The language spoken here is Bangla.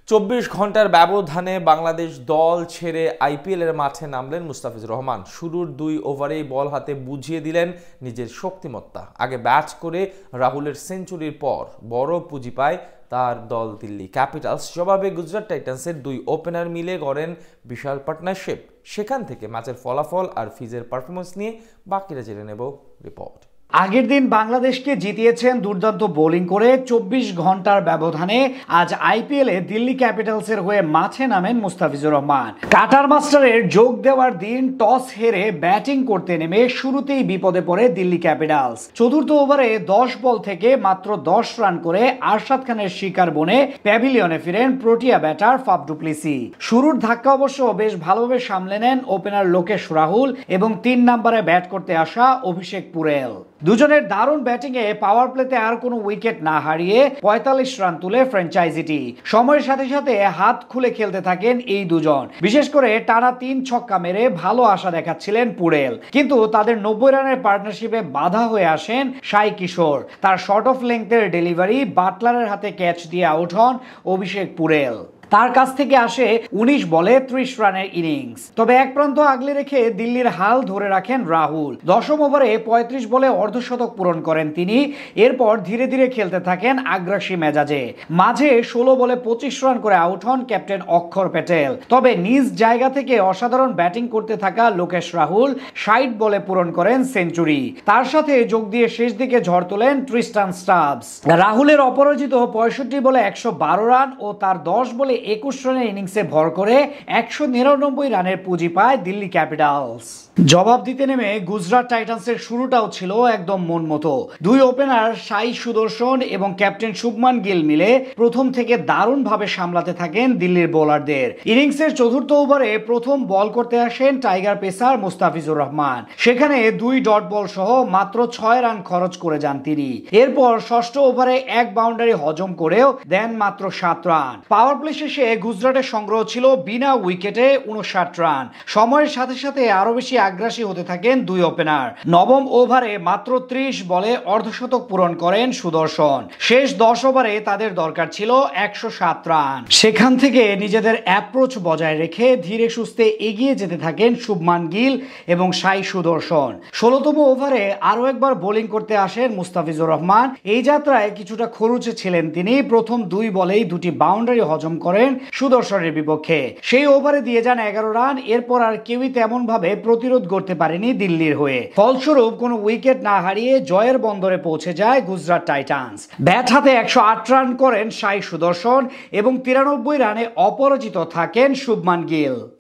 24 ঘন্টার ব্যবধানে বাংলাদেশ দল ছেড়ে আইপিএলের মাঠে নামলেন মুস্তাফিজুর রহমান। শুরুর 2 ওভারেই বল হাতে বুঝিয়ে দিলেন নিজের শক্তিমত্তা। আগে ব্যাট করে রাহুলের সেঞ্চুরির পর বড় পুঁজি পায় তার দল দিল্লি ক্যাপিটালস। জবাবে গুজরাট টাইটান্সের 2 ওপেনার মিলে গড়েন বিশাল পার্টনারশিপ। সেখান থেকে ম্যাচের ফলাফল আর ফিজের পারফরমেন্স নিয়ে বাকিরা জেনে নেব রিপোর্ট। আগের দিন বাংলাদেশকে জিতিয়েছেন দুর্দান্ত বোলিং করে। 24 ঘন্টার ব্যবধানে আজ আইপিএলে দিল্লি ক্যাপিটালসের হয়ে মাঠে নামেন মুস্তাফিজুর রহমান। কাটার মাস্টারের যোগ দেওয়ার দিন টস হেরে ব্যাটিং করতে নেমে শুরুতেই বিপদে পড়ে দিল্লি ক্যাপিটালস। চতুর্থ ওভারে 10 বল থেকে মাত্র 10 রান করে আরশাদ খানের শিকার বনে প্যাভিলিয়নে ফিরেন Protea batter Faf du Plessis. শুরুর ধাক্কা অবশ্য বেশ ভালোভাবে সামলে নেন ওপেনার লোকেশ রাহুল এবং 3 নম্বরে ব্যাট করতে আসা অভিষেক পুরেল। দুজনের দারুণ ব্যাটিংয়ে পাওয়ার প্লেতে আর কোনো উইকেট না হারিয়ে 45 রান তুলে ফ্র্যাঞ্চাইজিটি। সময়ের সাথে সাথে হাত খুলে খেলতে থাকেন এই দুজন। বিশেষ করে টানা 3 ছক্কা মেরে ভালো আশা দেখাচ্ছিলেন পুরেল, কিন্তু তাদের 90 রানের পার্টনারশিপে বাধা হয়ে আসেন সাই কিশোর। তার শর্ট অফ লেংথের ডেলিভারি বাটলারের হাতে ক্যাচ দিয়ে আউট হন অভিষেক পুরেল। তার কাছ থেকে আসে 19 বলে 30 রানের ইনিংস। তবে এক প্রান্ত আগলে রেখে দিল্লির হাল ধরে রাখেন রাহুল। 10ম ওভারে 35 বলে অর্ধশতক পূরণ করেন তিনি। এরপর ধীরে ধীরে খেলতে থাকেন আগ্রাসী মেজাজে। মাঝে 16 বলে 25 রান করে আউট হন ক্যাপ্টেন অক্ষর প্যাটেল। তবে নিজ জায়গা থেকে অসাধারণ ব্যাটিং করতে থাকা লোকেশ রাহুল 60 বলে পূরণ করেন সেঞ্চুরি। তার সাথে যোগ দিয়ে শেষ দিকে ঝড় তোলেন ট্রিস্টান স্টাবস। রাহুলের অপরাজিত 65 বলে 112 রান ও তার 10 বলে 21 রানের ইনিংসে ভর করে 199 রানের পুঁজি পায় দিল্লি ক্যাপিটালস। জবাব দিতে নেমে গুজরাট টাইটান্সের শুরুটাও ছিল একদম মন মতো। 2 ওপেনার সাই সুদর্শন এবং ক্যাপ্টেন শুভমান গিল মিলে প্রথম থেকে দারুণভাবে সামলাতে থাকেন দিল্লির বোলারদের। ইনিংসের চতুর্থ ওভারে প্রথম বল করতে আসেন টাইগার পেসার মুস্তাফিজুর রহমান। সেখানে 2 ডট বল সহ মাত্র 6 রান খরচ করে যান তিনি। এরপর ষষ্ঠ ওভারে 1 বাউন্ডারি হজম করেও দেন মাত্র 7 রান। পাওয়ার প্লে শেষে গুজরাটের সংগ্রহ ছিল বিনা উইকেটে 59 রান। সময়ের সাথে সাথে আরো বেশি আগ্রাসী হতে থাকেন 2 ওপেনার। নবম ওভারে মাত্র 30 বলে অর্ধশতক পূরণ করেন সুদর্শন। শেষ 10 ওভারে তাদের দরকার ছিল 107 রান। সেখান থেকে নিজেদের অ্যাপ্রোচ বজায় রেখে ধীরে সুস্থে এগিয়ে যেতে থাকেন শুভমান গিল এবং সাই সুদর্শন। 16তম ওভারে আরো একবার বোলিং করতে আসেন মুস্তাফিজুর রহমান। এই যাত্রায় কিছুটা খরুচে ছিলেন তিনি। প্রথম 2 বলেই 2টি বাউন্ডারি হজম করেন সুদর্শনের বিপক্ষে। সেই ওভারে দিয়ে যান 11 রান। এরপর আর কেউই তেমন ভাবে প্রতিরোধ করতে পারেনি দিল্লির হয়ে। ফলস্বরূপ কোনো উইকেট না হারিয়ে জয়ের বন্দরে পৌঁছে যায় গুজরাট টাইটান্স। ব্যাট হাতে 108 রান করেন সাই সুদর্শন এবং 93 রানে অপরাজিত থাকেন শুভমান গিল।